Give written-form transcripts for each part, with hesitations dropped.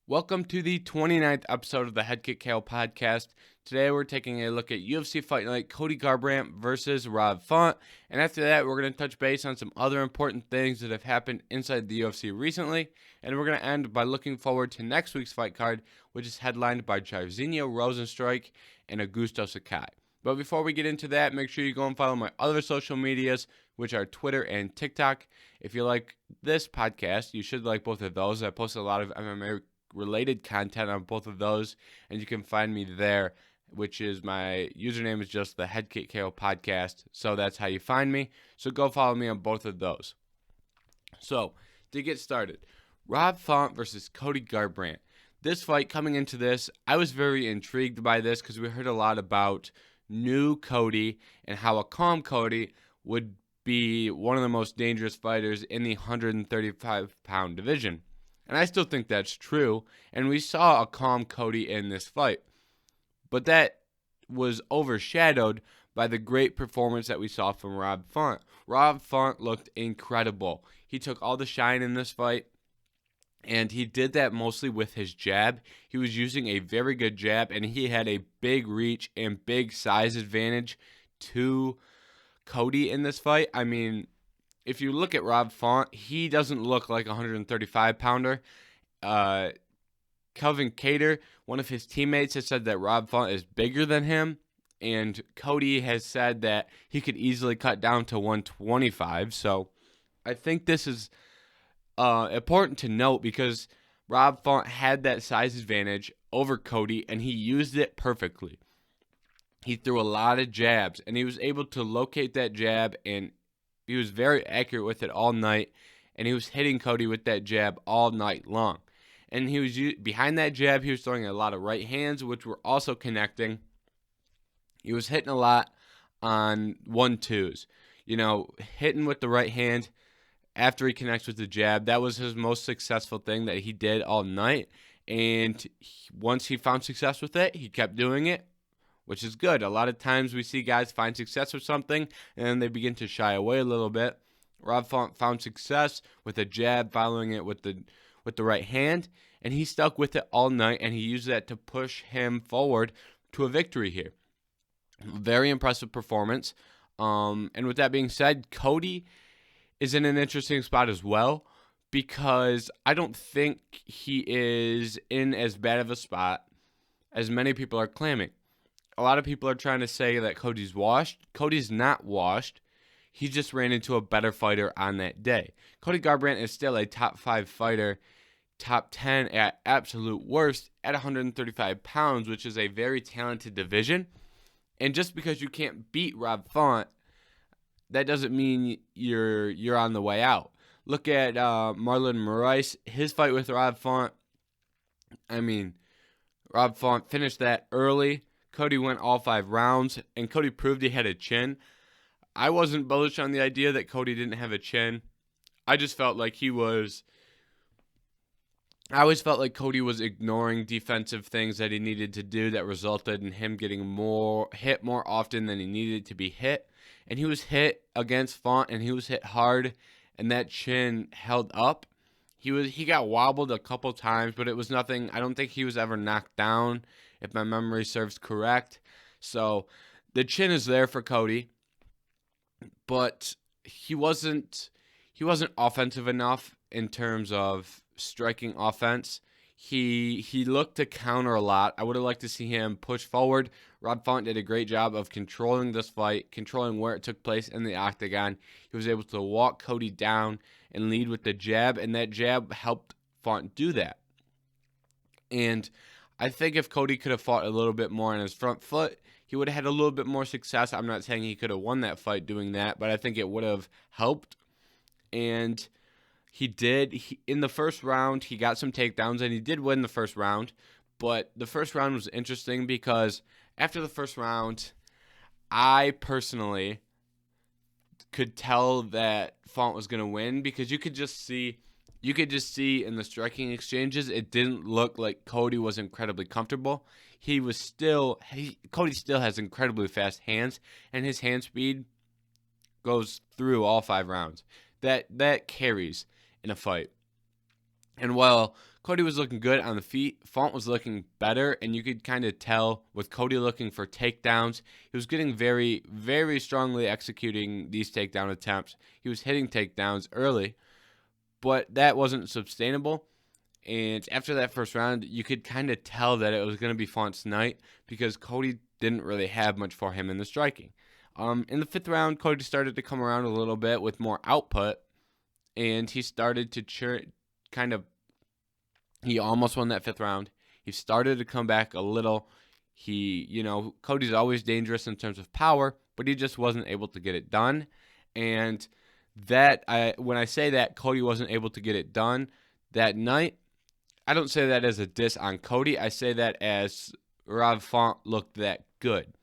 Welcome to the 29th episode of the Head Kick KO podcast. Today we're taking a look at UFC Fight Night, Cody Garbrandt versus Rob Font. And after that, we're going to touch base on some other important things that have happened inside the UFC recently. And we're going to end by looking forward to next week's fight card, which is headlined by Jairzinho, Rozenstruik, and Augusto, Sakai. But before we get into that, make sure you go and follow my other social medias, which are Twitter and TikTok. If you like this podcast, you should like both of those. I post a lot of MMA related content on both of those, and you can find me there, which is my username is just the Head Kick KO podcast. So that's how you find me. So go follow me on both of those. So to get started, Rob Font versus Cody Garbrandt. This fight, coming into this, I was very intrigued by this because we heard a lot about new Cody and how a calm Cody would be one of the most dangerous fighters in the 135-pound division. And I still think that's true. And we saw a calm Cody in this fight. But that was overshadowed by the great performance that we saw from Rob Font. Rob Font looked incredible. He took all the shine in this fight. And he did that mostly with his jab. He was using a very good jab. And he had a big reach and big size advantage to Cody in this fight. I mean, if you look at Rob Font, he doesn't look like a 135-pounder. Kelvin Cater, one of his teammates, has said that Rob Font is bigger than him. And Cody has said that he could easily cut down to 125. So I think this is important to note because Rob Font had that size advantage over Cody, and he used it perfectly. He threw a lot of jabs, and he was able to locate that jab, and he was very accurate with it all night, and he was hitting Cody with that jab all night long. And he was behind that jab, he was throwing a lot of right hands, which were also connecting. He was hitting a lot on 1-2s. You know, hitting with the right hand after he connects with the jab. That was his most successful thing that he did all night. And once he found success with it, he kept doing it, which is good. A lot of times we see guys find success with something, and then they begin to shy away a little bit. Rob Font found success with a jab, following it with the right hand, and he stuck with it all night, and he used that to push him forward to a victory here. Very impressive performance. And with that being said, Cody is in an interesting spot as well, because I don't think he is in as bad of a spot as many people are claiming. A lot of people are trying to say that Cody's washed. Cody's not washed. He just ran into a better fighter on that day. Cody Garbrandt is still a top 5 fighter, top 10 at absolute worst at 135 pounds, which is a very talented division. And just because you can't beat Rob Font, that doesn't mean you're on the way out. Look at Marlon Moraes, his fight with Rob Font. I mean, Rob Font finished that early. Cody went all 5 rounds, and Cody proved he had a chin. I wasn't bullish on the idea that Cody didn't have a chin. I just felt like I always felt like Cody was ignoring defensive things that he needed to do that resulted in him getting hit more often than he needed to be hit. And he was hit against Font, and he was hit hard, and that chin held up. He got wobbled a couple times, but it was nothing. I don't think he was ever knocked down, if my memory serves correct. So the chin is there for Cody, but he wasn't offensive enough in terms of striking offense. He looked to counter a lot. I would have liked to see him push forward. Rob Font did a great job of controlling this fight, controlling where it took place in the octagon. He was able to walk Cody down and lead with the jab, and that jab helped Font do that. And I think if Cody could have fought a little bit more on his front foot, he would have had a little bit more success. I'm not saying he could have won that fight doing that, but I think it would have helped. And he did. In the first round, he got some takedowns, and he did win the first round. But the first round was interesting because after the first round, I personally could tell that Font was going to win because you could just see in the striking exchanges, it didn't look like Cody was incredibly comfortable. Cody still has incredibly fast hands, and his hand speed goes through all 5 rounds. That carries in a fight. And while Cody was looking good on the feet, Font was looking better, and you could kind of tell with Cody looking for takedowns. He was getting very, very strongly executing these takedown attempts. He was hitting takedowns early, but that wasn't sustainable. And after that first round, you could kind of tell that it was going to be Font's night because Cody didn't really have much for him in the striking. In the fifth round, Cody started to come around a little bit with more output, and he started to he almost won that fifth round. He started to come back a little. Cody's always dangerous in terms of power, but he just wasn't able to get it done. And when I say that Cody wasn't able to get it done that night, I don't say that as a diss on Cody. I say that as Rob Font looked that good.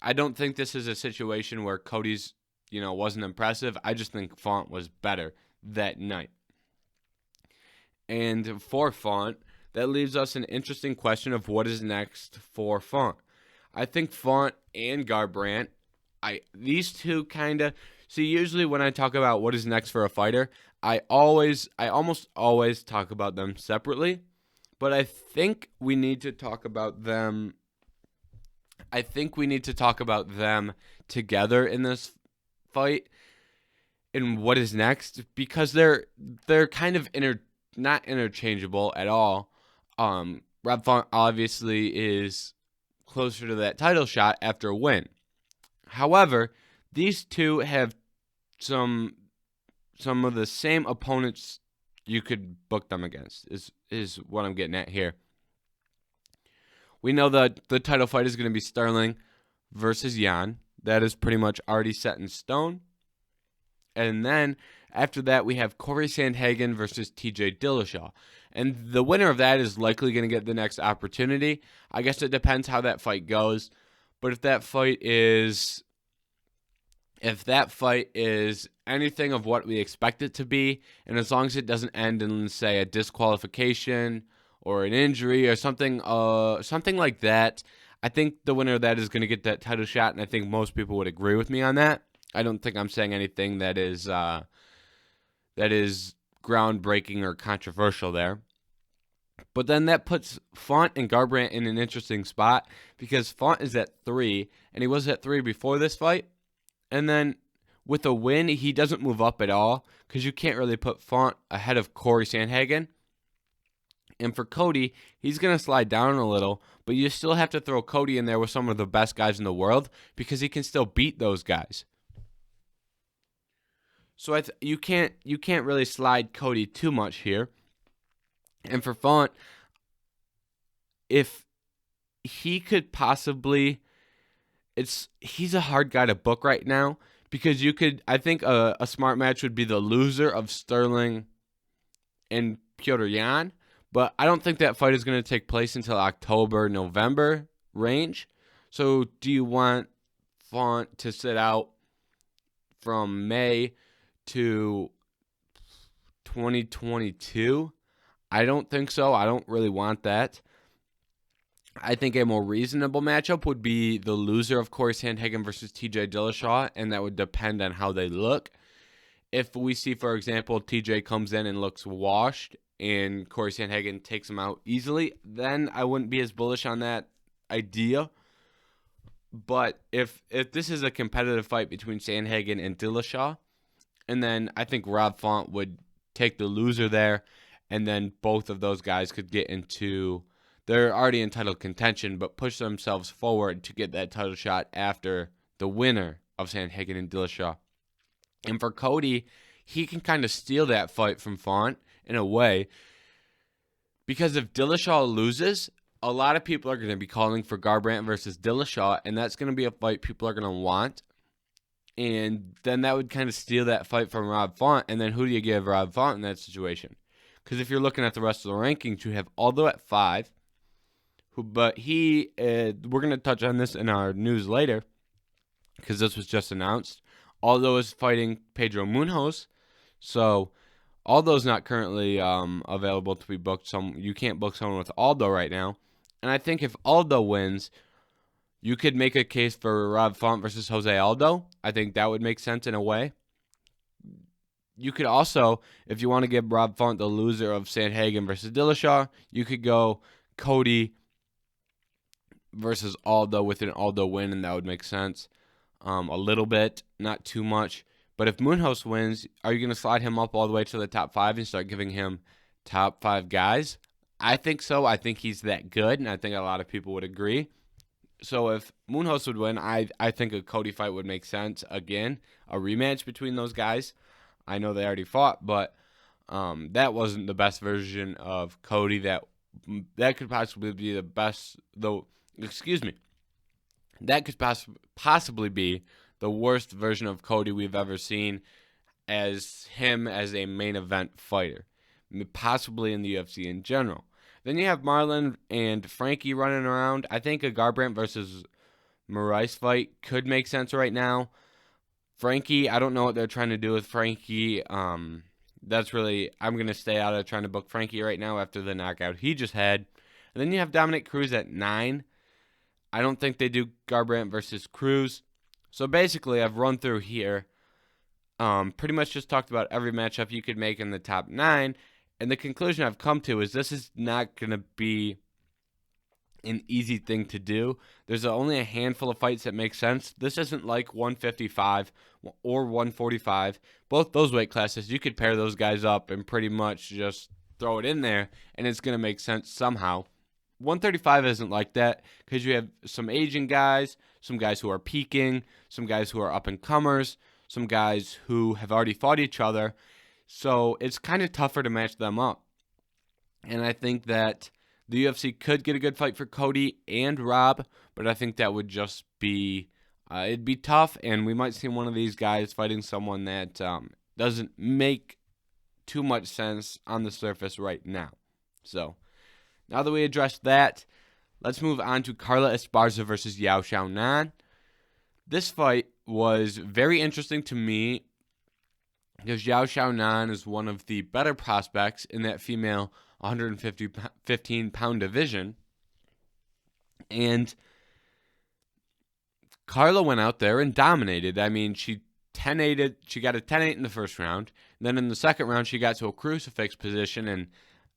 I don't think this is a situation where Cody's, wasn't impressive. I just think Font was better that night. And for Font, that leaves us an interesting question of what is next for Font. I think Font and Garbrandt, these two kind of see. Usually when I talk about what is next for a fighter, I almost always talk about them separately. But I think we need to talk about them. I think we need to talk about them together in this fight and what is next because they're kind of not interchangeable at all. Rob Font obviously is closer to that title shot after a win. However, these two have some of the same opponents you could book them against is what I'm getting at here. We know that the title fight is going to be Sterling versus Jan. That is pretty much already set in stone. And then after that, we have Corey Sandhagen versus TJ Dillashaw. And the winner of that is likely going to get the next opportunity. I guess it depends how that fight goes. But if that fight is anything of what we expect it to be, and as long as it doesn't end in, say, a disqualification or an injury or something like that, I think the winner of that is going to get that title shot, and I think most people would agree with me on that. I don't think I'm saying anything that is groundbreaking or controversial there. But then that puts Font and Garbrandt in an interesting spot because Font is at 3, and he was at 3 before this fight. And then with a win, he doesn't move up at all because you can't really put Font ahead of Corey Sandhagen. And for Cody, he's going to slide down a little, but you still have to throw Cody in there with some of the best guys in the world because he can still beat those guys. So you can't really slide Cody too much here. And for Font, if he could possibly, he's a hard guy to book right now because I think a smart match would be the loser of Sterling and Petr Yan. But I don't think that fight is going to take place until October, November range. So do you want Font to sit out from May to 2022? I don't think so. I don't really want that. I think a more reasonable matchup would be the loser of Corey Sandhagen versus TJ Dillashaw, and that would depend on how they look. If we see, for example, TJ comes in and looks washed and Corey Sandhagen takes him out easily, then I wouldn't be as bullish on that idea. But if this is a competitive fight between Sandhagen and Dillashaw, and then I think Rob Font would take the loser there, and then both of those guys could get into, they're already in title contention, but push themselves forward to get that title shot after the winner of Sandhagen and Dillashaw. And for Cody, he can kind of steal that fight from Font in a way, because if Dillashaw loses, a lot of people are going to be calling for Garbrandt versus Dillashaw, and that's going to be a fight people are going to want. And then that would kind of steal that fight from Rob Font, and then who do you give Rob Font in that situation? Because if you're looking at the rest of the rankings, you have Aldo at 5, but we're going to touch on this in our news later, because this was just announced. Aldo is fighting Pedro Munhoz, so Aldo's not currently available to be booked. You can't book someone with Aldo right now. And I think if Aldo wins, you could make a case for Rob Font versus Jose Aldo. I think that would make sense in a way. You could also, if you want to give Rob Font the loser of Sandhagen versus Dillashaw, you could go Cody versus Aldo with an Aldo win, and that would make sense a little bit, not too much. But if Munoz wins, are you going to slide him up all the way to the top 5 and start giving him top 5 guys? I think so. I think he's that good, and I think a lot of people would agree. So if Munoz would win, I think a Cody fight would make sense. Again, a rematch between those guys. I know they already fought, but that wasn't the best version of Cody. That could possibly be the best, though. Excuse me. That could possibly be the worst version of Cody we've ever seen as him as a main event fighter, possibly in the UFC in general. Then you have Marlon and Frankie running around. I think a Garbrandt versus Moraes fight could make sense right now. Frankie, I don't know what they're trying to do with Frankie. I'm going to stay out of trying to book Frankie right now after the knockout he just had. And then you have Dominic Cruz at 9. I don't think they do Garbrandt versus Cruz. So basically, I've run through here. Pretty much just talked about every matchup you could make in the top 9. And the conclusion I've come to is this is not going to be an easy thing to do. There's only a handful of fights that make sense. This isn't like 155 or 145. Both those weight classes, you could pair those guys up and pretty much just throw it in there, and it's going to make sense somehow. 135 isn't like that because you have some Asian guys, some guys who are peaking, some guys who are up-and-comers, some guys who have already fought each other. So it's kind of tougher to match them up. And I think that the UFC could get a good fight for Cody and Rob, but I think that would just be, it'd be tough, and we might see one of these guys fighting someone that doesn't make too much sense on the surface right now. So now that we addressed that, let's move on to Carla Esparza versus Yao Xiaonan. This fight was very interesting to me because Yao Xiaonan is one of the better prospects in that female 115-pound division. And Carla went out there and dominated. I mean, she got a 10-8 in the first round. Then in the second round, she got to a crucifix position and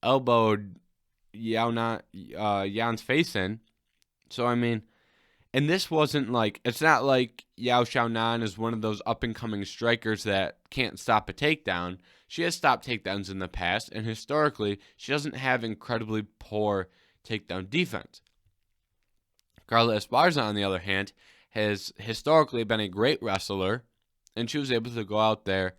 elbowed Jan's face in. So, I mean, and this wasn't like, it's not like Yao Xiaonan is one of those up-and-coming strikers that can't stop a takedown. She has stopped takedowns in the past, and historically, she doesn't have incredibly poor takedown defense. Carla Esparza, on the other hand, has historically been a great wrestler, and she was able to go out there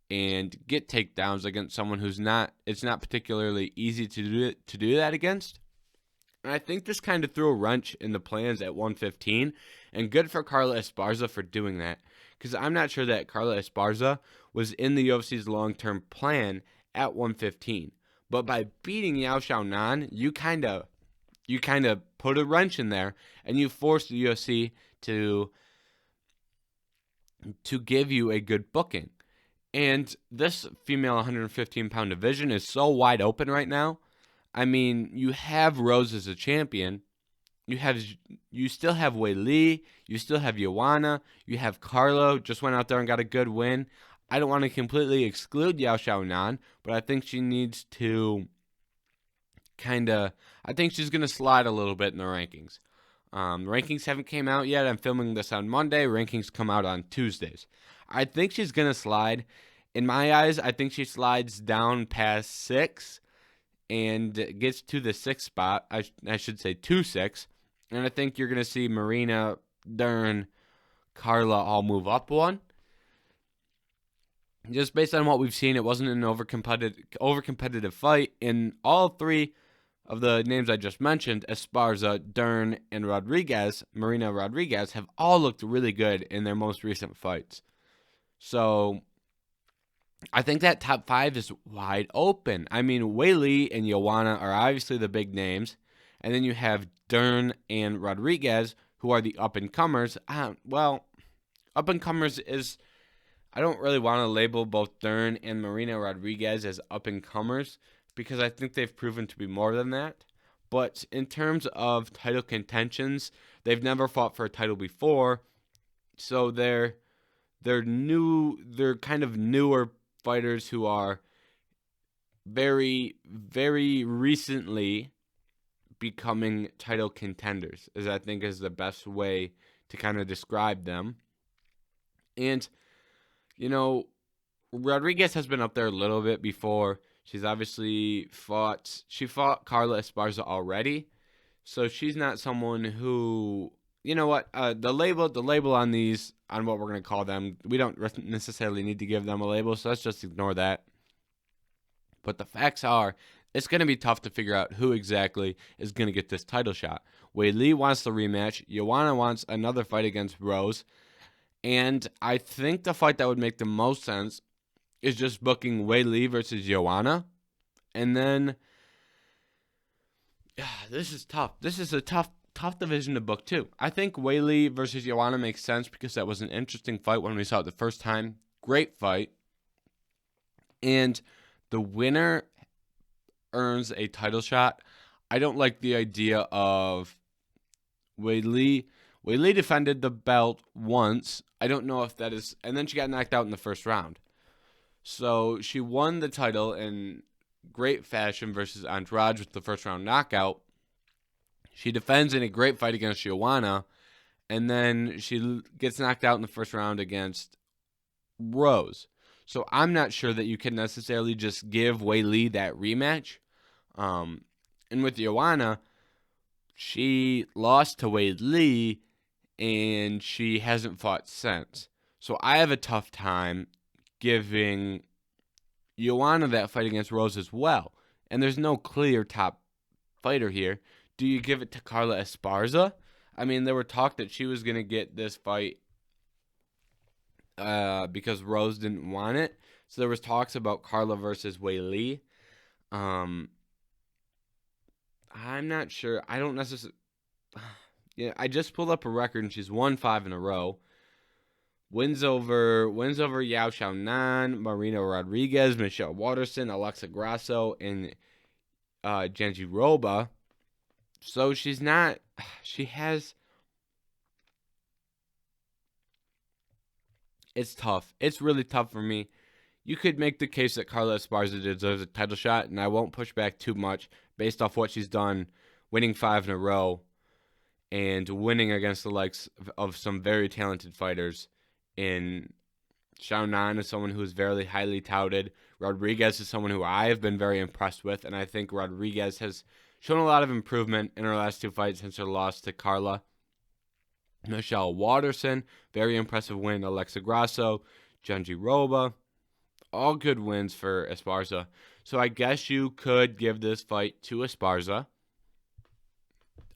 and get takedowns against someone it's not particularly easy to do that against. And I think this kind of threw a wrench in the plans at 115, and good for Carla Esparza for doing that, because I'm not sure that Carla Esparza was in the UFC's long-term plan at 115. But by beating Yao Xiaonan, you kind of put a wrench in there, and you forced the UFC to give you a good booking. And this female 115-pound division is so wide open right now. I mean, you have Rose as a champion. You still have Wei Li. You still have Joanna. You have Carlo. Just went out there and got a good win. I don't want to completely exclude Yao Xiaonan, but I think she needs to I think she's going to slide a little bit in the rankings. Rankings haven't came out yet. I'm filming this on Monday. Rankings come out on Tuesdays. I think she's going to slide. In my eyes, I think she slides down past 6 and gets to the 6th spot. I should say 2-6. And I think you're going to see Marina, Dern, Carla all move up one. Just based on what we've seen, it wasn't an over-competitive fight. In all 3 of the names I just mentioned, Esparza, Dern, and Marina Rodriguez, have all looked really good in their most recent fights. So I think that top 5 is wide open. I mean, Wei Li and Joanna are obviously the big names. And then you have Dern and Rodriguez, who are the up-and-comers. Up-and-comers is... I don't really want to label both Dern and Marina Rodriguez as up-and-comers because I think they've proven to be more than that. But in terms of title contentions, they've never fought for a title before. So they're kind of newer fighters who are very, very recently becoming title contenders, as I think is the best way to kind of describe them. And, Rodriguez has been up there a little bit before. She's obviously fought Carla Esparza already. So she's not someone who, you know what, the label on these, on what we're going to call them, we don't necessarily need to give them a label, so let's just ignore that. But the facts are, it's going to be tough to figure out who exactly is going to get this title shot. Wei Li wants the rematch. Joanna wants another fight against Rose. And I think the fight that would make the most sense is just booking Wei Li versus Joanna. And then, this is tough. This is a tough division to book too. I think Wei Li versus Joanna makes sense because that was an interesting fight when we saw it the first time. Great fight. And the winner earns a title shot. I don't like the idea of Wei Li. Wei Li defended the belt once. I don't know if that is... And then she got knocked out in the first round. So she won the title in great fashion versus Andrade with the first round knockout. She defends in a great fight against Joanna. And then she gets knocked out in the first round against Rose. So I'm not sure that you can necessarily just give Wei Li that rematch. And with Joanna, she lost to Wei Li, and she hasn't fought since. So I have a tough time giving Joanna that fight against Rose as well. And there's no clear top fighter here. Do you give it to Carla Esparza? I mean, there were talk that she was going to get this fight because Rose didn't want it. So there was talks about Carla versus Wei Li. I'm not sure. I don't necessarily... Yeah, I just pulled up a record, and she's won 5 in a row. Wins over Yao Xiaonan, Marina Rodriguez, Michelle Waterson, Alexa Grasso, and Jandiroba. So she's not... She has... It's tough. It's really tough for me. You could make the case that Carla Esparza deserves a title shot, and I won't push back too much based off what she's done, winning 5 in a row, and winning against the likes of some very talented fighters. In Xiaonan is someone who is very highly touted. Rodriguez is someone who I have been very impressed with, and I think Rodriguez has shown a lot of improvement in her last 2 fights since her loss to Carla. Michelle Waterson, very impressive win. Alexa Grasso, Jandiroba, all good wins for Esparza. So I guess you could give this fight to Esparza.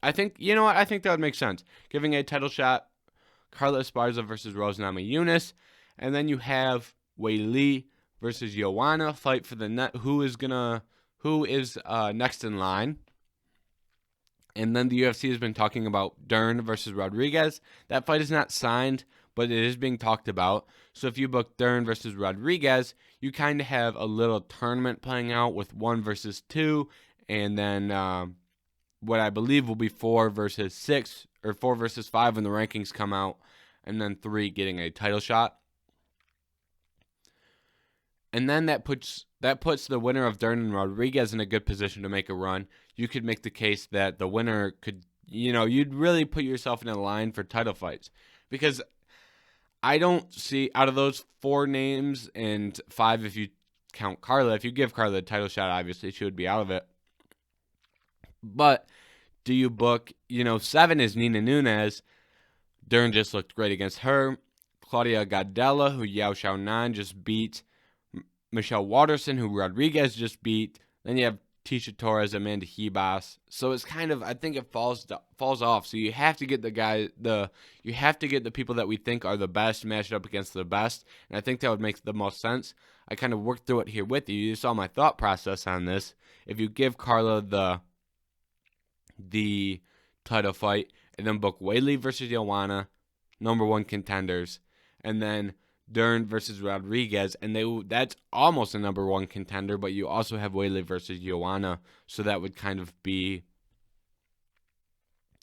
I think, you know what? I think that would make sense. Giving a title shot, Carla Esparza versus Rose Namajunas, and then you have Wei Li versus Joanna fight for the net. Who is next in line? And then the UFC has been talking about Dern versus Rodriguez. That fight is not signed, but it is being talked about. So if you book Dern versus Rodriguez, you kind of have a little tournament playing out with 1 versus 2, and then what I believe will be 4 versus 6 or 4 versus 5 when the rankings come out, and then 3 getting a title shot. And then that puts the winner of Dern and Rodriguez in a good position to make a run. You could make the case that the winner could, you'd really put yourself in a line for title fights. Because I don't see, out of those 4 names, and 5 if you count Carla, if you give Carla a title shot, obviously she would be out of it. But do you book, 7 is Nina Nunes. Dern just looked great against her. Claudia Gadelha, who Yao Xiaonan just beat. Michelle Waterson, who Rodriguez just beat. Then you have Tisha Torres, Amanda Hebas. So it's kind of, I think it falls off. So you have to get you have to get the people that we think are the best matched up against the best. And I think that would make the most sense. I kind of worked through it here with you. You saw my thought process on this. If you give Carla the title fight, and then book Wei Li versus Joanna, number 1 contenders, and then Dern versus Rodriguez, and that's almost a number 1 contender, but you also have Wei Li versus Joanna, so that would kind of be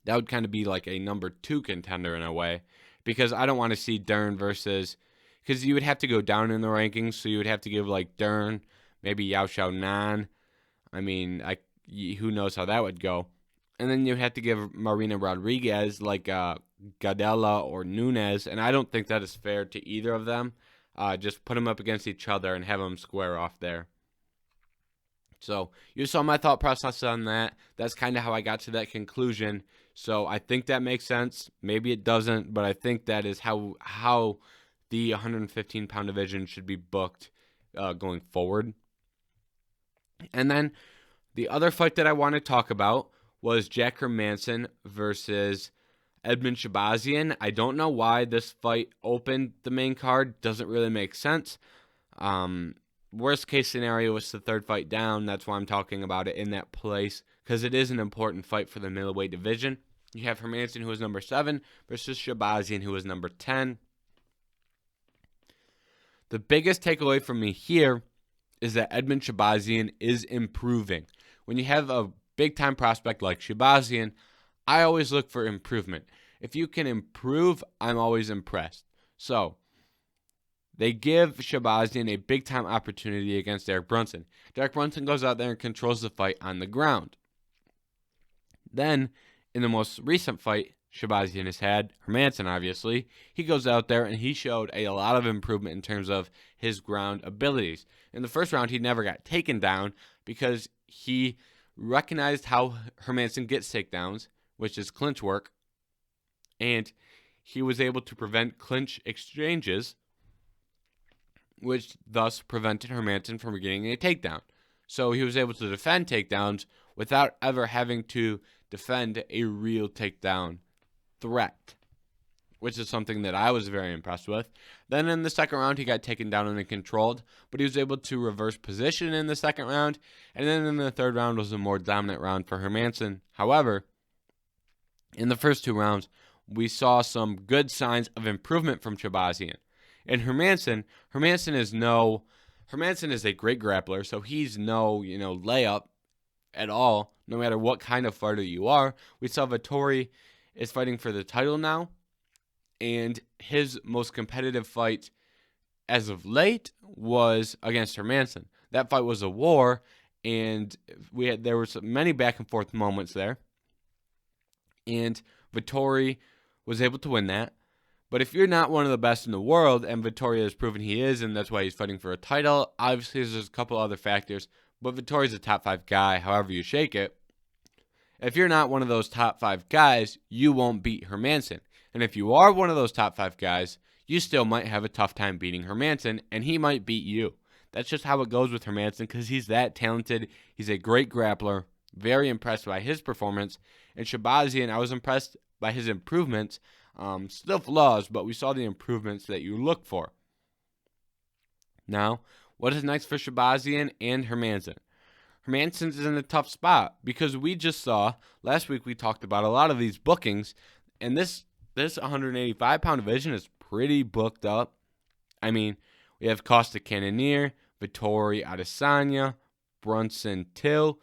like a number 2 contender in a way, because I don't want to see Dern versus because you would have to go down in the rankings. So you would have to give like Dern, maybe Yao Xiao Nan. I mean, who knows how that would go. And then you'd have to give Marina Rodriguez like Gadella or Nunes, and I don't think that is fair to either of them. Just put them up against each other and have them square off there. So you saw my thought process on that. That's kind of how I got to that conclusion. So I think that makes sense. Maybe it doesn't, but I think that is how the 115-pound division should be booked going forward. And then the other fight that I want to talk about was Jack Hermansson versus Edmen Shahbazyan. I don't know why this fight opened the main card. Doesn't really make sense. Worst case scenario was the third fight down. That's why I'm talking about it in that place, because it is an important fight for the middleweight division. You have Hermansson, who is number 7, versus Shahbazyan, who is number 10. The biggest takeaway from me here is that Edmen Shahbazyan is improving. When you have a big-time prospect like Shahbazyan, I always look for improvement. If you can improve, I'm always impressed. So they give Shahbazyan a big-time opportunity against Derek Brunson. Derek Brunson goes out there and controls the fight on the ground. Then, in the most recent fight Shahbazyan has had, Hermansson obviously, he goes out there and he showed a lot of improvement in terms of his ground abilities. In the first round, he never got taken down because he recognized how Hermansson gets takedowns, which is clinch work, and he was able to prevent clinch exchanges, which thus prevented Hermansson from getting a takedown. So he was able to defend takedowns without ever having to defend a real takedown threat, which is something that I was very impressed with. Then in the second round, he got taken down and controlled, but he was able to reverse position in the second round, and then in the third round was a more dominant round for Hermansson. However, in the first 2 rounds, we saw some good signs of improvement from Shahbazyan. And Hermansson is a great grappler, so he's no, layup at all, no matter what kind of fighter you are. We saw Vettori is fighting for the title now, and his most competitive fight as of late was against Hermansson. That fight was a war, and there were many back and forth moments there, and Vettori was able to win that. But if you're not one of the best in the world, and Vettori has proven he is, and that's why he's fighting for a title, obviously there's a couple other factors, but Vettori's a top 5 guy, however you shake it. If you're not one of those top 5 guys, you won't beat Hermansson. And if you are one of those top 5 guys, you still might have a tough time beating Hermansson, and he might beat you. That's just how it goes with Hermansson, because he's that talented. He's a great grappler. Very impressed by his performance. And Shahbazyan, I was impressed by his improvements. Still flaws, but we saw the improvements that you look for. Now, what is next for Shahbazyan and Hermansson? Hermansson's in a tough spot because we just saw, last week we talked about a lot of these bookings, and this 185-pound division is pretty booked up. I mean, we have Costa Cannonier, Vettori Adesanya, Brunson Till,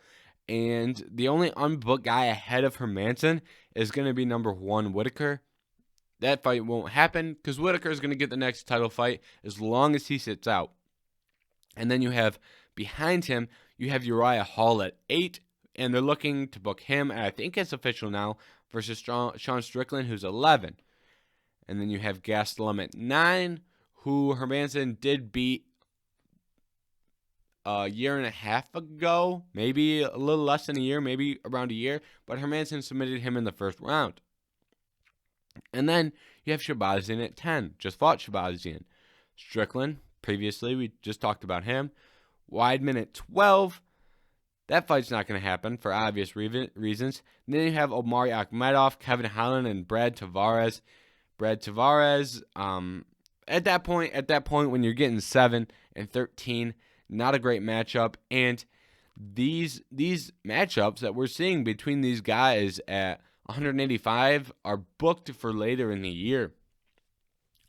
and the only unbooked guy ahead of Hermansson is going to be number 1, Whitaker. That fight won't happen because Whitaker is going to get the next title fight as long as he sits out. And then you have, behind him, you have Uriah Hall at 8, and they're looking to book him, and I think it's official now, versus Sean Strickland, who's 11. And then you have Gastelum at 9, who Hermansson did beat a year and a half ago, maybe a little less than a year, maybe around a year, but Hermansson submitted him in the first round. And then you have Shahbazyan at 10, just fought Shahbazyan. Strickland, previously, we just talked about him. Weidman at 12. That fight's not going to happen for obvious reasons. And then you have Omari Akhmedov, Kevin Holland, and Brad Tavares. Brad Tavares, at that point when you're getting 7 and 13, not a great matchup. And these matchups that we're seeing between these guys at 185 are booked for later in the year.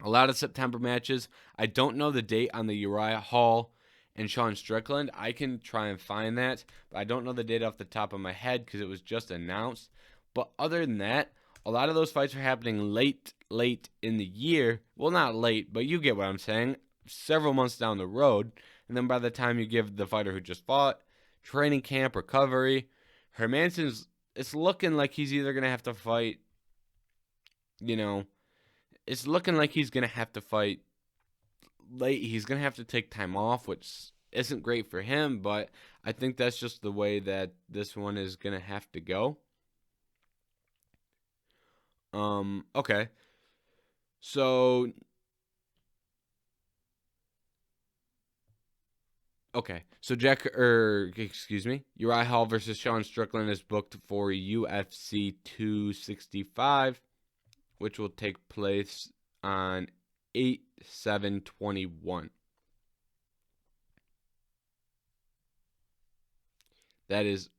A lot of September matches. I don't know the date on the Uriah Hall and Sean Strickland. I can try and find that, but I don't know the date off the top of my head because it was just announced. But other than that, a lot of those fights are happening late in the year. Well, not late, but you get what I'm saying. Several months down the road. And then by the time you give the fighter who just fought training camp, recovery, Hermansson's, it's looking like he's either going to have to fight, it's looking like he's going to have to fight late. He's going to have to take time off, which isn't great for him, but I think that's just the way that this one is going to have to go. Okay. So Uriah Hall versus Sean Strickland is booked for UFC 265, which will take place on 8/7/21. That is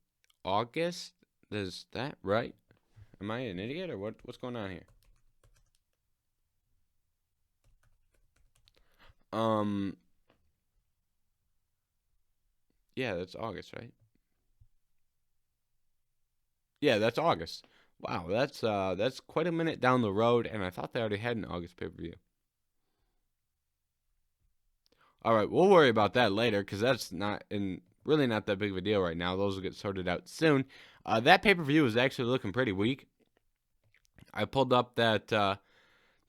August. Is that right? Am I an idiot or what's going on here? Yeah, that's August, right? Yeah, that's August. Wow, that's quite a minute down the road, and I thought they already had an August pay-per-view. All right, we'll worry about that later because that's really not that big of a deal right now. Those will get sorted out soon. That pay-per-view is actually looking pretty weak. I pulled up that the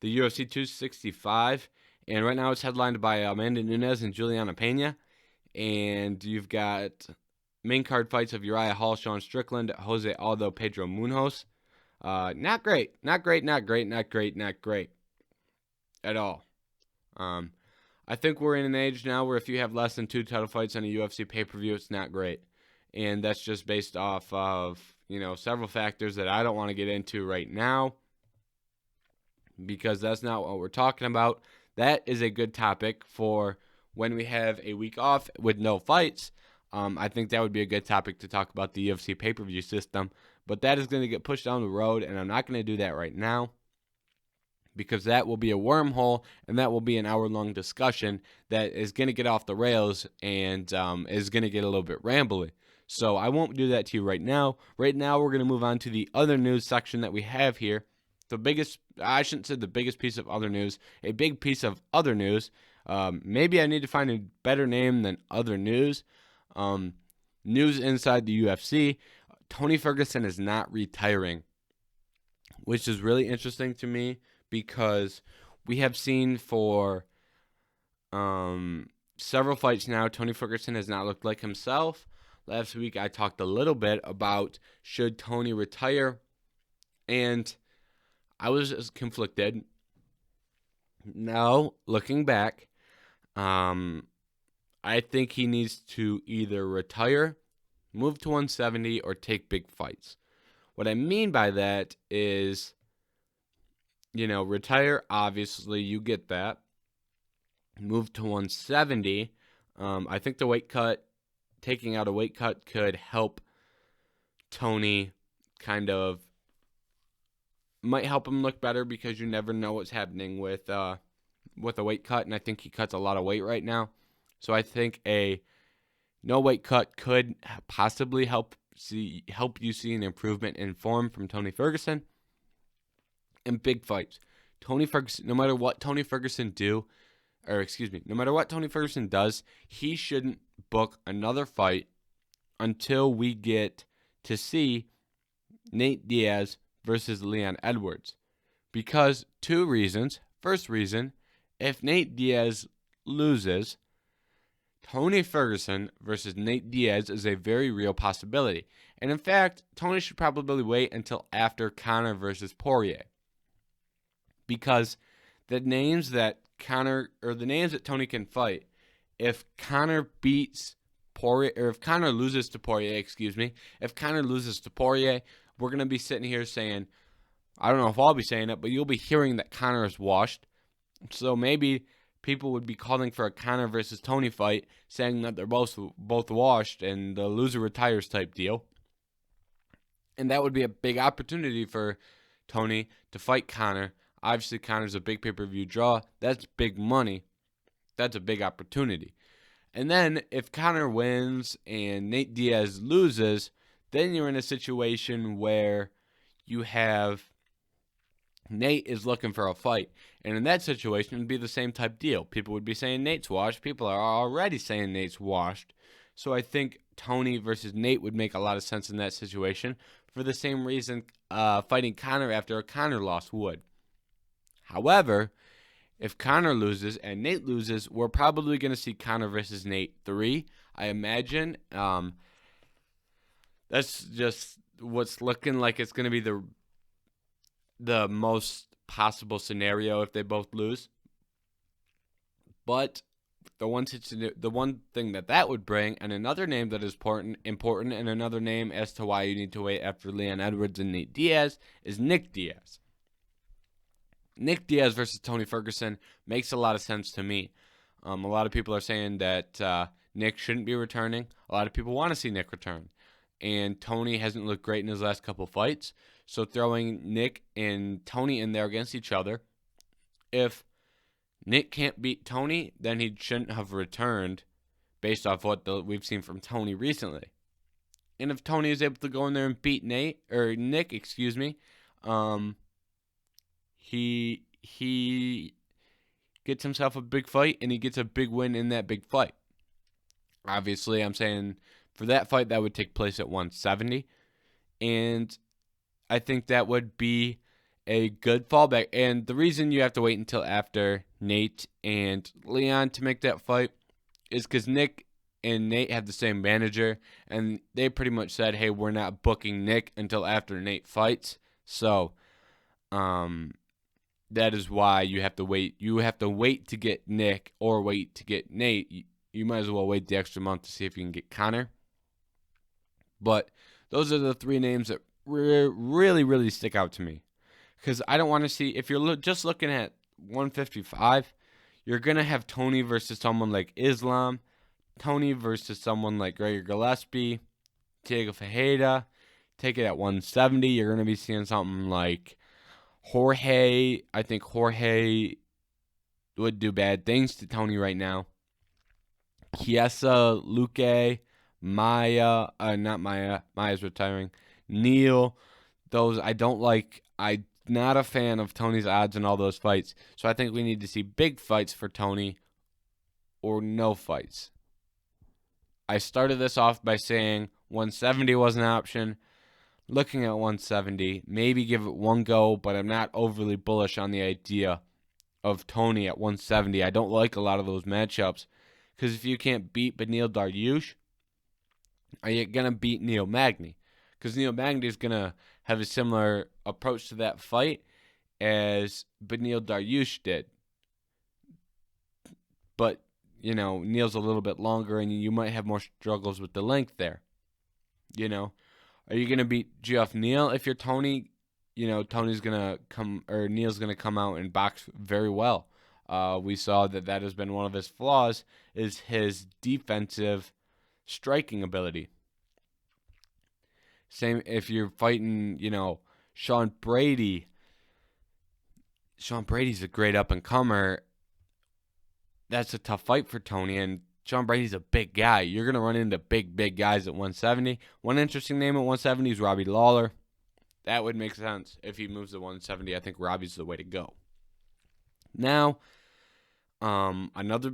UFC 265, and right now it's headlined by Amanda Nunes and Juliana Pena, and you've got main card fights of Uriah Hall, Sean Strickland, Jose Aldo, Pedro Munoz. Not great at all. I think we're in an age now where if you have less than 2 title fights on a UFC pay-per-view, it's not great. And that's just based off of, several factors that I don't want to get into right now because that's not what we're talking about. That is a good topic for when we have a week off with no fights. I think that would be a good topic to talk about the UFC pay-per-view system. But that is going to get pushed down the road, and I'm not going to do that right now because that will be a wormhole, and that will be an hour-long discussion that is going to get off the rails and is going to get a little bit rambly. So I won't do that to you right now. Right now, we're going to move on to the other news section that we have here. I shouldn't say the biggest piece of other news, a big piece of other news. Maybe I need to find a better name than other news. News inside the UFC. Tony Ferguson is not retiring, which is really interesting to me because we have seen for several fights now, Tony Ferguson has not looked like himself. Last week I talked a little bit about should Tony retire, and I was conflicted. Now, looking back, I think he needs to either retire, move to 170, or take big fights. What I mean by that is, retire, obviously, you get that. Move to 170. I think the weight cut, taking out a weight cut could help Tony might help him look better because you never know what's happening with a weight cut, and I think he cuts a lot of weight right now. So I think a no weight cut could possibly help you see an improvement in form from Tony Ferguson. And big fights. Tony Ferguson, no matter what Tony Ferguson does, he shouldn't book another fight until we get to see Nate Diaz versus Leon Edwards. Because 2 reasons. First reason, if Nate Diaz loses, Tony Ferguson versus Nate Diaz is a very real possibility. And in fact, Tony should probably wait until after Conor versus Poirier. Because the names that Tony can fight, if Conor beats Poirier, or if Conor loses to Poirier, we're going to be sitting here saying, I don't know if I'll be saying it, but you'll be hearing that Conor is washed. So maybe people would be calling for a Conor versus Tony fight, saying that they're both washed and the loser retires type deal. And that would be a big opportunity for Tony to fight Conor. Obviously, Conor's a big pay-per-view draw. That's big money. That's a big opportunity. And then if Conor wins and Nate Diaz loses, then you're in a situation where you have Nate is looking for a fight. And in that situation, it would be the same type deal. People would be saying Nate's washed. People are already saying Nate's washed. So I think Tony versus Nate would make a lot of sense in that situation for the same reason fighting Conor after a Conor loss would. However, if Conor loses and Nate loses, we're probably going to see Conor versus Nate 3, I imagine. That's just what's looking like it's going to be the most possible scenario if they both lose. But the one thing that would bring, and another name that is important, and another name as to why you need to wait after Leon Edwards and Nate Diaz is Nick Diaz. Nick Diaz versus Tony Ferguson makes a lot of sense to me. A lot of people are saying that Nick shouldn't be returning. A lot of people want to see Nick return. And Tony hasn't looked great in his last couple fights. So throwing Nick and Tony in there against each other, if Nick can't beat Tony, then he shouldn't have returned based off what we've seen from Tony recently. And if Tony is able to go in there and beat Nick, he gets himself a big fight and he gets a big win in that big fight. Obviously, I'm saying for that fight, that would take place at 170. And I think that would be a good fallback. And the reason you have to wait until after Nate and Leon to make that fight is because Nick and Nate have the same manager. And they pretty much said, hey, we're not booking Nick until after Nate fights. So, that is why you have to wait. You have to wait to get Nick or wait to get Nate. You might as well wait the extra month to see if you can get Conor. But those are the three names that really, really stick out to me. Because I don't want to see, if you're just looking at 155, you're going to have Tony versus someone like Islam, Tony versus someone like Gregor Gillespie, Diego Ferreira. Take it at 170, you're going to be seeing something like Jorge. I think Jorge would do bad things to Tony right now. Chiesa, Luque, Maya's retiring. Neal, those I don't like. I'm not a fan of Tony's odds in all those fights. So I think we need to see big fights for Tony or no fights. I started this off by saying 170 was an option. Looking at 170, maybe give it one go, but I'm not overly bullish on the idea of Tony at 170. I don't like a lot of those matchups because if you can't beat Beneil Dariush, are you going to beat Neil Magny? Because Neil Magny is going to have a similar approach to that fight as Beneil Dariush did. But, Neil's a little bit longer and you might have more struggles with the length there. Are you going to beat Geoff Neal if you're Tony? Tony's going to come, or Neal's going to come out and box very well. We saw that has been one of his flaws, is his defensive striking ability. Same if you're fighting, Sean Brady. Sean Brady's a great up-and-comer. That's a tough fight for Tony, and Sean Brady's a big guy. You're going to run into big guys at 170. One interesting name at 170 is Robbie Lawler. That would make sense. If he moves to 170, I think Robbie's the way to go. Now, another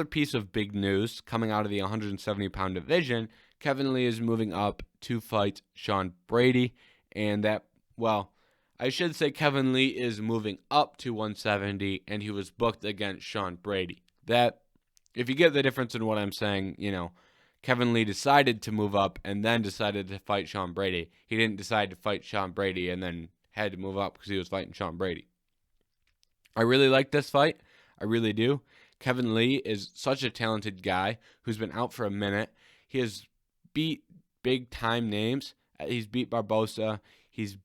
piece of big news coming out of the 170-pound division, Kevin Lee is moving up to fight Sean Brady. And I should say Kevin Lee is moving up to 170, and he was booked against Sean Brady. That, if you get the difference in what I'm saying, Kevin Lee decided to move up and then decided to fight Sean Brady. He didn't decide to fight Sean Brady and then had to move up because he was fighting Sean Brady. I really like this fight. I really do. Kevin Lee is such a talented guy who's been out for a minute. He has beat big-time names. He's beat Barbosa. He's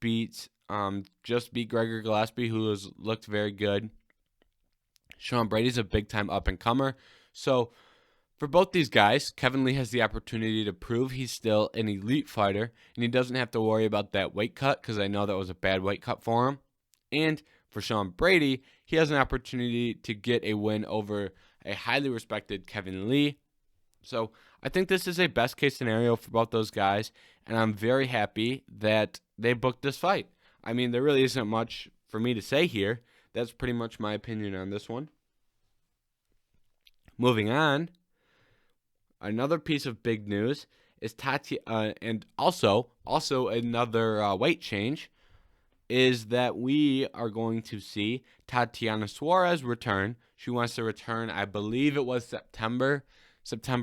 just beat Gregor Gillespie, who has looked very good. Sean Brady's a big-time up-and-comer. So for both these guys, Kevin Lee has the opportunity to prove he's still an elite fighter, and he doesn't have to worry about that weight cut because I know that was a bad weight cut for him. And for Sean Brady, he has an opportunity to get a win over a highly respected Kevin Lee. So I think this is a best-case scenario for both those guys, and I'm very happy that they booked this fight. I mean, there really isn't much for me to say here. That's pretty much my opinion on this one. Moving on, another piece of big news is and also another weight change is that we are going to see Tatiana Suarez return. She wants to return, I believe it was September,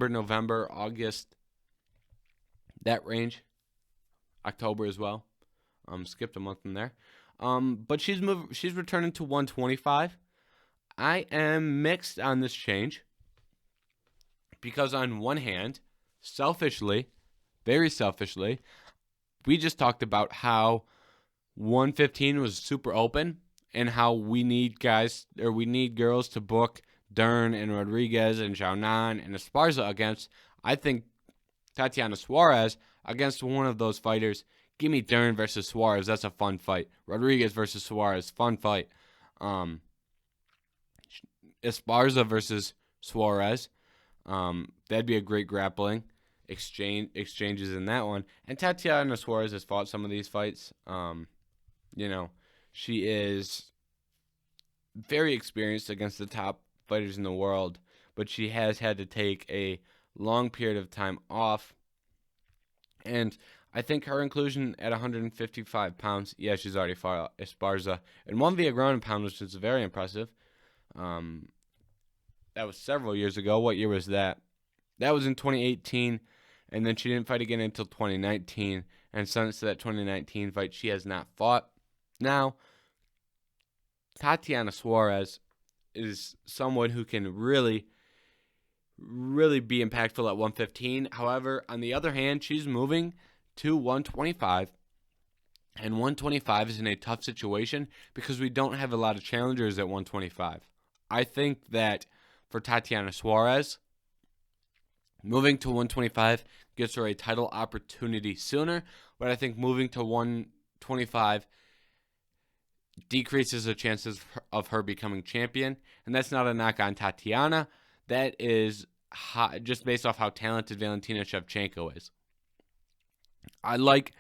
November, August, that range. October as well. Skipped a month in there. But she's returning to 125. I am mixed on this change because on one hand, very selfishly, we just talked about how 115 was super open and how we need girls to book Dern and Rodriguez and Xiaonan and Esparza against. I think Tatiana Suarez against one of those fighters. Give me Dern versus Suarez. That's a fun fight. Rodriguez versus Suarez. Fun fight. Esparza versus Suarez. That'd be a great grappling exchanges in that one. And Tatiana Suarez has fought some of these fights. She is very experienced against the top fighters in the world, but she has had to take a long period of time off. And I think her inclusion at 155 pounds, she's already fought Esparza, and won via ground and pound, which is very impressive. That was several years ago. What year was that? That was in 2018, and then she didn't fight again until 2019. And since that 2019 fight, she has not fought. Now, Tatiana Suarez is someone who can really, really be impactful at 115. However, on the other hand, she's moving to 125. And 125 is in a tough situation because we don't have a lot of challengers at 125. I think that for Tatiana Suarez, moving to 125 gives her a title opportunity sooner, but I think moving to 125 decreases the chances of her becoming champion. And that's not a knock on Tatiana. That is just based off how talented Valentina Shevchenko is. I like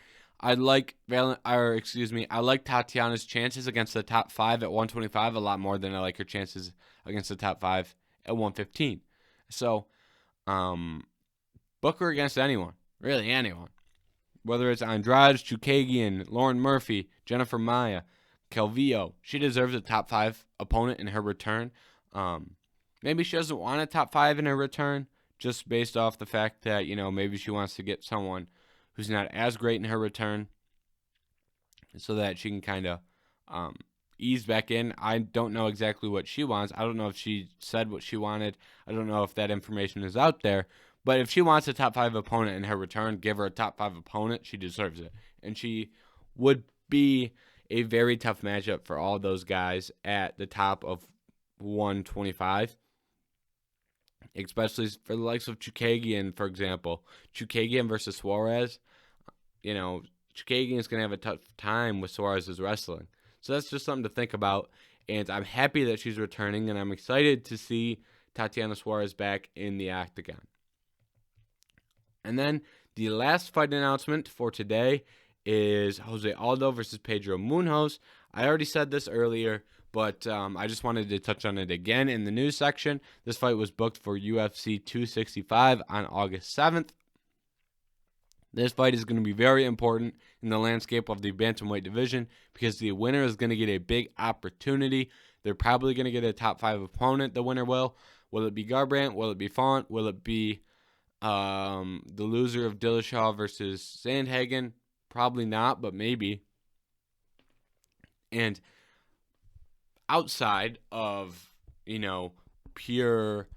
Tatiana's chances against the top 5 at 125 a lot more than I like her chances against the top 5 at 115. So, book her against anyone, really anyone. Whether it's Andrade, Chookagian, Lauren Murphy, Jennifer Maia, Calvillo, she deserves a top 5 opponent in her return. Maybe she doesn't want a top 5 in her return, just based off the fact that, maybe she wants to get someone who's not as great in her return so that she can kind of ease back in. I don't know exactly what she wants. I don't know if she said what she wanted. I don't know if that information is out there. But if she wants a top 5 opponent in her return, give her a top 5 opponent. She deserves it. And she would be a very tough matchup for all those guys at the top of 125. Especially for the likes of Chookagian, for example. Chookagian versus Suarez. Chookagian is going to have a tough time with Suarez's wrestling. So that's just something to think about. And I'm happy that she's returning, and I'm excited to see Tatiana Suarez back in the octagon. And then the last fight announcement for today is Jose Aldo versus Pedro Munhoz. I already said this earlier, but I just wanted to touch on it again in the news section. This fight was booked for UFC 265 on August 7th. This fight is going to be very important in the landscape of the bantamweight division because the winner is going to get a big opportunity. They're probably going to get a top 5 opponent, the winner will. Will it be Garbrandt? Will it be Font? Will it be the loser of Dillashaw versus Sandhagen? Probably not, but maybe. And outside of, pure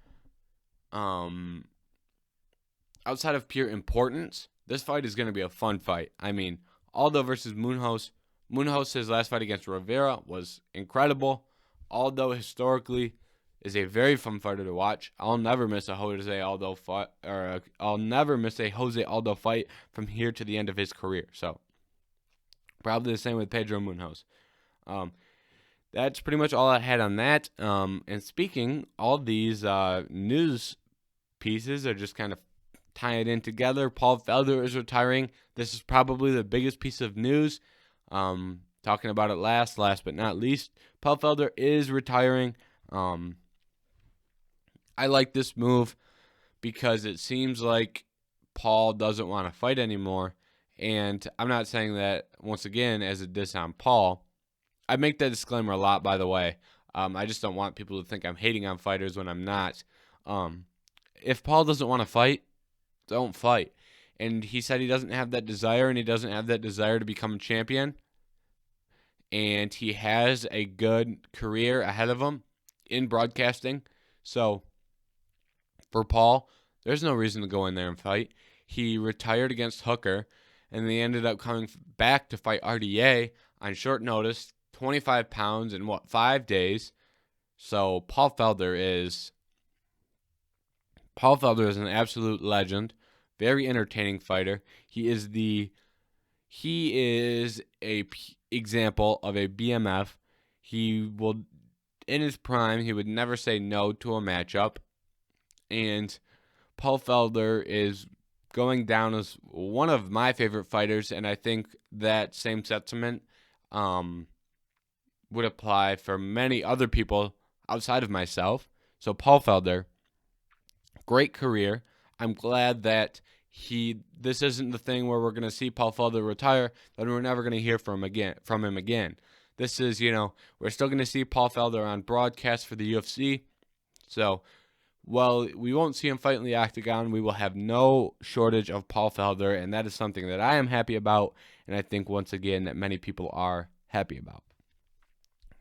importance, this fight is going to be a fun fight. I mean, Aldo versus Munhoz. Munhoz's last fight against Rivera was incredible. Aldo historically is a very fun fighter to watch. I'll never miss a Jose Aldo fight, from here to the end of his career. So, probably the same with Pedro Munhoz. That's pretty much all I had on that. And speaking, all these news pieces are just kind of tying it in together. Paul Felder is retiring. This is probably the biggest piece of news talking about it last but not least, Paul Felder is retiring. I like this move because it seems like Paul doesn't want to fight anymore. And I'm not saying that, once again, as a diss on Paul. I make that disclaimer a lot, by the way. I just don't want people to think I'm hating on fighters when I'm not. If Paul doesn't want to fight, don't fight. And he said he doesn't have that desire, and he doesn't have that desire to become a champion. And he has a good career ahead of him in broadcasting. So, for Paul, there's no reason to go in there and fight. He retired against Hooker, and they ended up coming back to fight RDA on short notice, 25 pounds in 5 days. So Paul Felder is an absolute legend, very entertaining fighter. He is a example of a BMF. He will, in his prime, he would never say no to a matchup. And Paul Felder is going down as one of my favorite fighters, and I think that same sentiment would apply for many other people outside of myself. So Paul Felder, great career. I'm glad that this isn't the thing where we're going to see Paul Felder retire, then we're never going to hear from him again. This is, we're still going to see Paul Felder on broadcast for the UFC. So, well, we won't see him fight in the octagon. We will have no shortage of Paul Felder, and that is something that I am happy about, and I think, once again, that many people are happy about.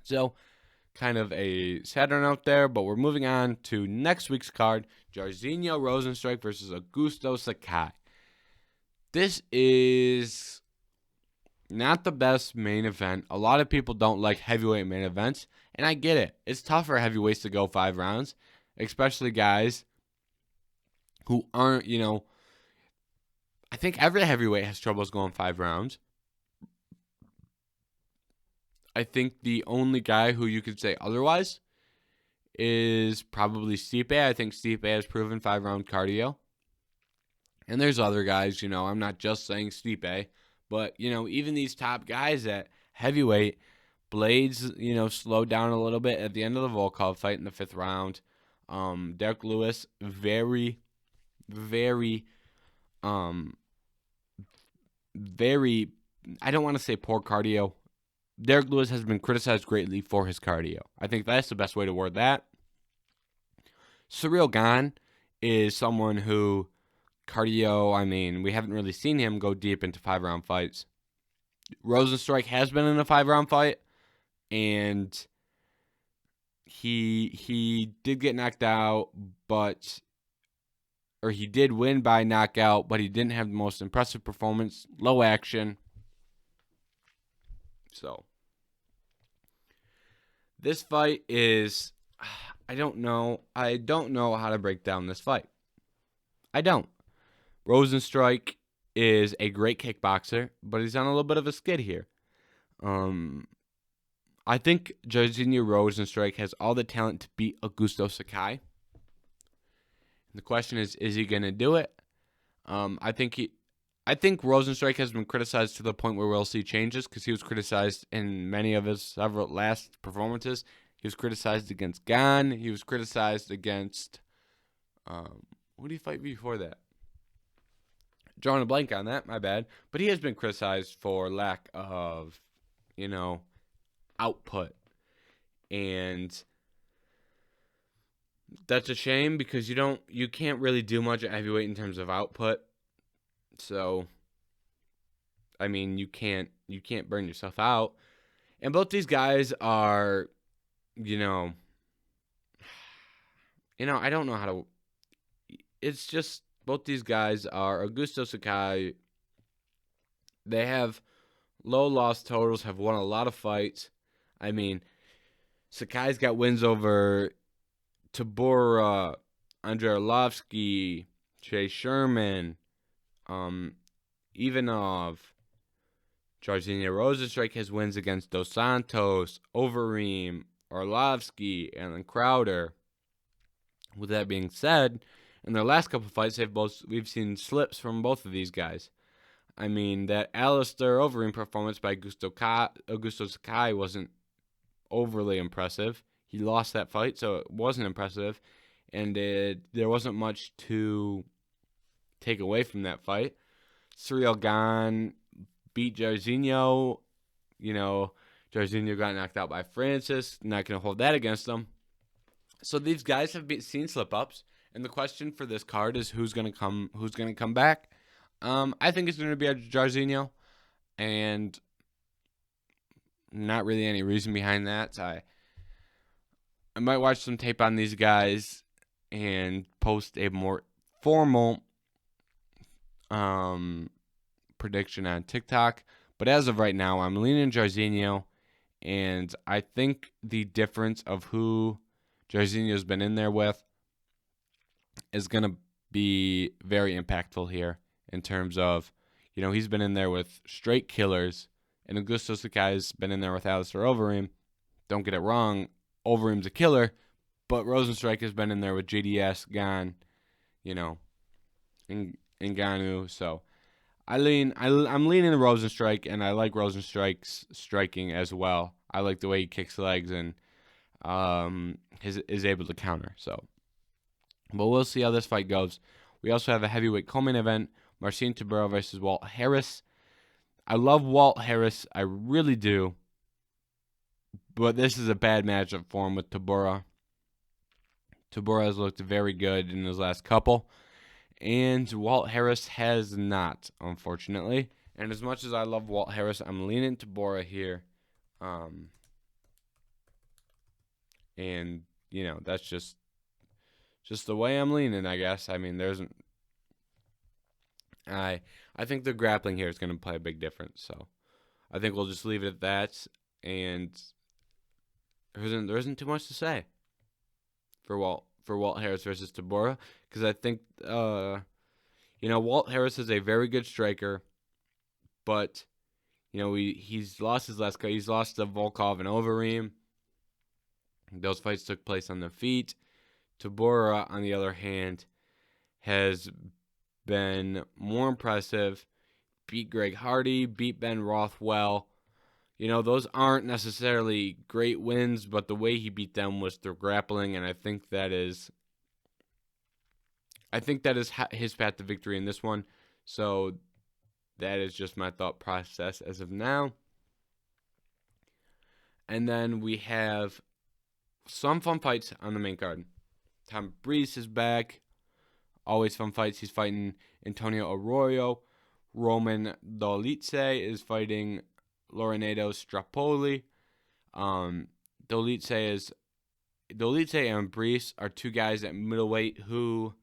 So, kind of a sadder note there, but we're moving on to next week's card, Jairzinho Rozenstruik versus Augusto Sakai. This is not the best main event. A lot of people don't like heavyweight main events, and I get it. It's tough for heavyweights to go 5 rounds. Especially guys who aren't, I think every heavyweight has troubles going 5 rounds. I think the only guy who you could say otherwise is probably Stipe. I think Stipe has proven 5-round cardio. And there's other guys, I'm not just saying Stipe, but, even these top guys at heavyweight, Blades, slowed down a little bit at the end of the Volkov fight in the 5th round. Derek Lewis, very, very, I don't want to say poor cardio. Derek Lewis has been criticized greatly for his cardio. I think that's the best way to word that. Ciryl Gane is someone who cardio, we haven't really seen him go deep into 5-round fights. Rozenstruik has been in a 5-round fight, and he did get knocked out, he did win by knockout, but he didn't have the most impressive performance, low action. So, this fight is, I don't know how to break down this fight. I don't. Rozenstruik is a great kickboxer, but he's on a little bit of a skid here. I think Jairzinho Rozenstruik has all the talent to beat Augusto Sakai. The question is he going to do it? I think Rozenstruik has been criticized to the point where we'll see changes, because he was criticized in many of his several last performances. He was criticized against Gane. He was criticized against who did he fight before that? Drawing a blank on that, my bad. But he has been criticized for lack of, output. And that's a shame, because you can't really do much at heavyweight in terms of output. So, you can't burn yourself out. And both these guys are, I don't know how to. It's just, both these guys are Augusto Sakai. They have low loss totals, have won a lot of fights. Sakai's got wins over Tabora, Andrei Arlovsky, Chase Sherman, Ivanov. Jairzinho Rozenstruik has wins against Dos Santos, Overeem, Arlovsky, and then Crowder. With that being said, in their last couple of fights, we've seen slips from both of these guys. I mean, that Alistair Overeem performance by Augusto Sakai wasn't overly impressive. He lost that fight, so it wasn't impressive. And there wasn't much to take away from that fight. Ciryl Gane beat Jairzinho. Jairzinho got knocked out by Francis. Not going to hold that against him. So these guys have seen slip-ups. And the question for this card is who's going to come back. I think it's going to be Jairzinho, and not really any reason behind that. I might watch some tape on these guys and post a more formal prediction on TikTok. But as of right now, I'm leaning Jairzinho, and I think the difference of who Jairzinho's been in there with is going to be very impactful here in terms of, he's been in there with straight killers, and Augusto Sakai's been in there with Alistair Overeem. Don't get it wrong, Overeem's a killer, but Rozenstruik has been in there with JDS, Gane, and Ngannou. So I'm leaning to Rozenstruik, and I like Rozenstruik's striking as well. I like the way he kicks legs and is able to counter. So, but we'll see how this fight goes. We also have a heavyweight co-main event, Marcin Tybura versus Walt Harris. I love Walt Harris, I really do, but this is a bad matchup for him with Tybura. Tybura has looked very good in his last couple, and Walt Harris has not, unfortunately. And as much as I love Walt Harris, I'm leaning Tybura here. And that's just the way I'm leaning, I guess. I mean, I think the grappling here is going to play a big difference. So I think we'll just leave it at that. And there isn't too much to say for Walt Harris versus Tybura, because I think Walt Harris is a very good striker, but he's lost his last fight. He's lost to Volkov and Overeem. Those fights took place on the feet. Tybura, on the other hand, has been more impressive. Beat Greg Hardy, beat Ben Rothwell. Those aren't necessarily great wins, but the way he beat them was through grappling, and I think that is his path to victory in this one. So that is just my thought process as of now. And then we have some fun fights on the main card. Tom Breese is back. Always fun fights. He's fighting Antonio Arroyo. Roman Dolidze is fighting Lorenzo Strapoli. Dolidze and Breese are two guys at middleweight who,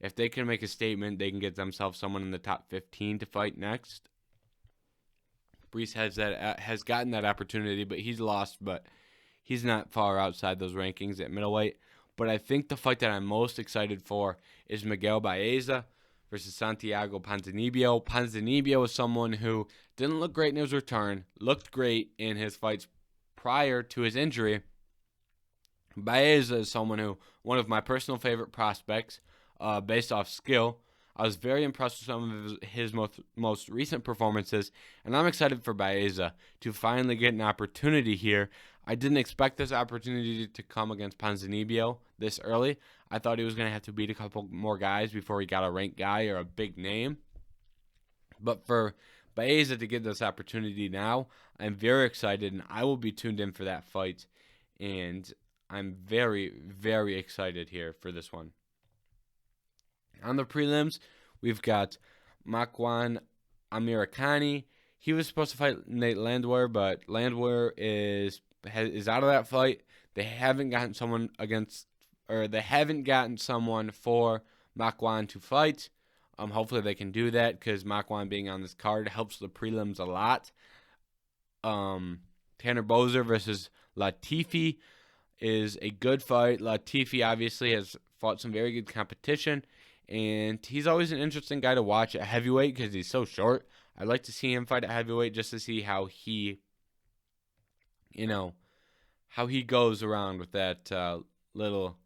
if they can make a statement, they can get themselves someone in the top 15 to fight next. Breese has gotten that opportunity, but he's lost. But he's not far outside those rankings at middleweight. But I think the fight that I'm most excited for is Miguel Baeza versus Santiago Ponzinibbio. Ponzinibbio is someone who didn't look great in his return, looked great in his fights prior to his injury. Baeza is one of my personal favorite prospects based off skill. I was very impressed with some of his most recent performances, and I'm excited for Baeza to finally get an opportunity here. I didn't expect this opportunity to come against Ponzinibbio this early. I thought he was going to have to beat a couple more guys before he got a ranked guy or a big name. But for Baeza to get this opportunity now, I'm very excited, and I will be tuned in for that fight. And I'm very, very excited here for this one. On the prelims, we've got Makwan Amirkhani. He was supposed to fight Nate Landwehr, but Landwehr is out of that fight. They haven't gotten someone for Makwan to fight. Hopefully they can do that, because Makwan being on this card helps the prelims a lot. Tanner Boser versus Latifi is a good fight. Latifi obviously has fought some very good competition, and he's always an interesting guy to watch at heavyweight because he's so short. I'd like to see him fight at heavyweight just to see how he goes around with that little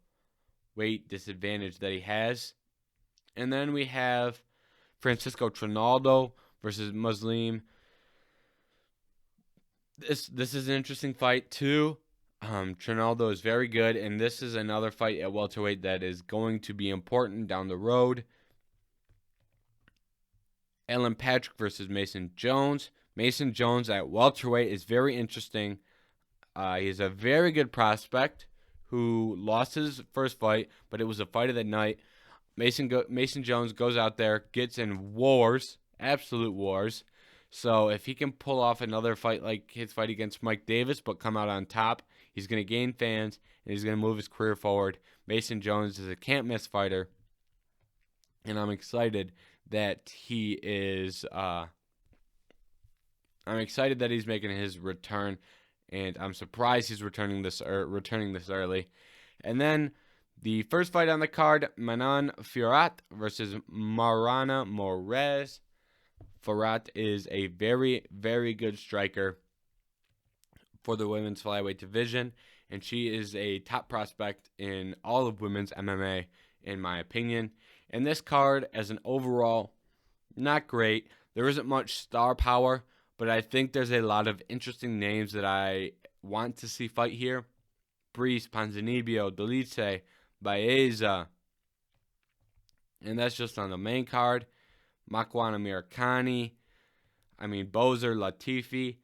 weight disadvantage that he has. And then we have Francisco Trinaldo versus Muslim. This is an interesting fight too. Trinaldo is very good, and this is another fight at welterweight that is going to be important down the road. Alan Patrick versus Mason Jones. Mason Jones at welterweight is very interesting. He's a very good prospect who lost his first fight, but it was a fight of the night. Mason Jones goes out there, gets in wars, absolute wars. So if he can pull off another fight like his fight against Mike Davis, but come out on top, he's going to gain fans, and he's going to move his career forward. Mason Jones is a can't-miss fighter, and I'm excited that he is. I'm excited that he's making his return, and I'm surprised he's returning this early. And then the first fight on the card, Manon Fiorot versus Marana Moraes. Fiorot is a very, very good striker for the women's flyweight division, and she is a top prospect in all of women's MMA, in my opinion. And this card, as an overall, not great. There isn't much star power, but I think there's a lot of interesting names that I want to see fight here. Brees, Ponzinibbio, Delice, Baeza. And that's just on the main card. Makwan Amirkhani. Bozer, Latifi,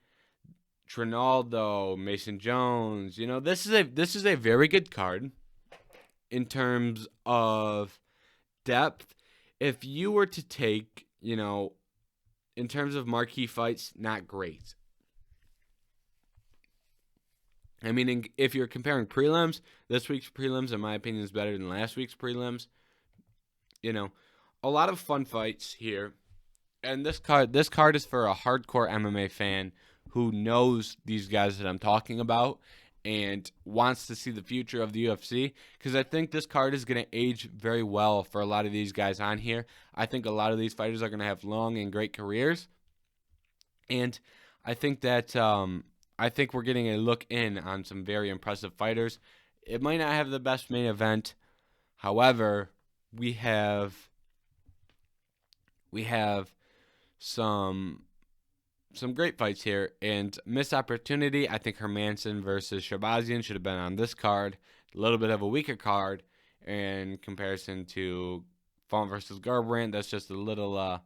Trinaldo, Mason Jones. This is a very good card in terms of depth. If you were to take, in terms of marquee fights, not great. If you're comparing prelims, this week's prelims, in my opinion, is better than last week's prelims. A lot of fun fights here. And this card is for a hardcore MMA fan who knows these guys that I'm talking about and wants to see the future of the UFC, because I think this card is going to age very well for a lot of these guys on here. I think a lot of these fighters are going to have long and great careers. And I think that we're getting a look in on some very impressive fighters. It might not have the best main event. However, we have some great fights here, and missed opportunity. I think Hermanson versus Shabazian should have been on this card. A little bit of a weaker card in comparison to Font versus Garbrandt. That's just a little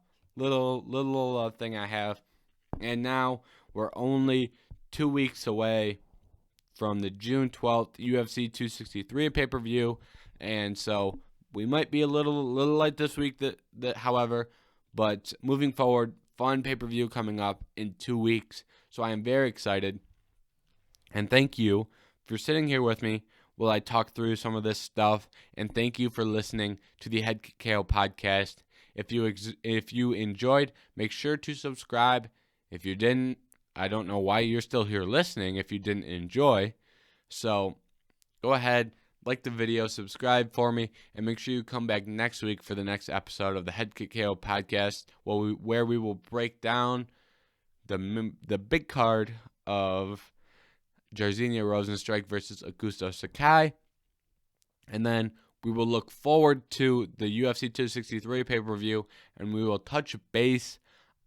thing I have. And now we're only 2 weeks away from the June 12th UFC 263 pay-per-view, and so we might be a little light this week. However, but moving forward, fun pay-per-view coming up in 2 weeks. So I am very excited. And thank you for sitting here with me while I talk through some of this stuff. And thank you for listening to the Head Kick KO podcast. If you enjoyed, make sure to subscribe. If you didn't, I don't know why you're still here listening if you didn't enjoy. So go ahead, like the video, subscribe for me, and make sure you come back next week for the next episode of the Head Kick KO podcast, where we will break down the big card of Jairzinho Rozenstruik versus Augusto Sakai. And then we will look forward to the UFC 263 pay-per-view, and we will touch base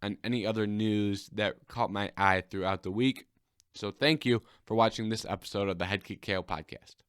on any other news that caught my eye throughout the week. So thank you for watching this episode of the Head Kick KO podcast.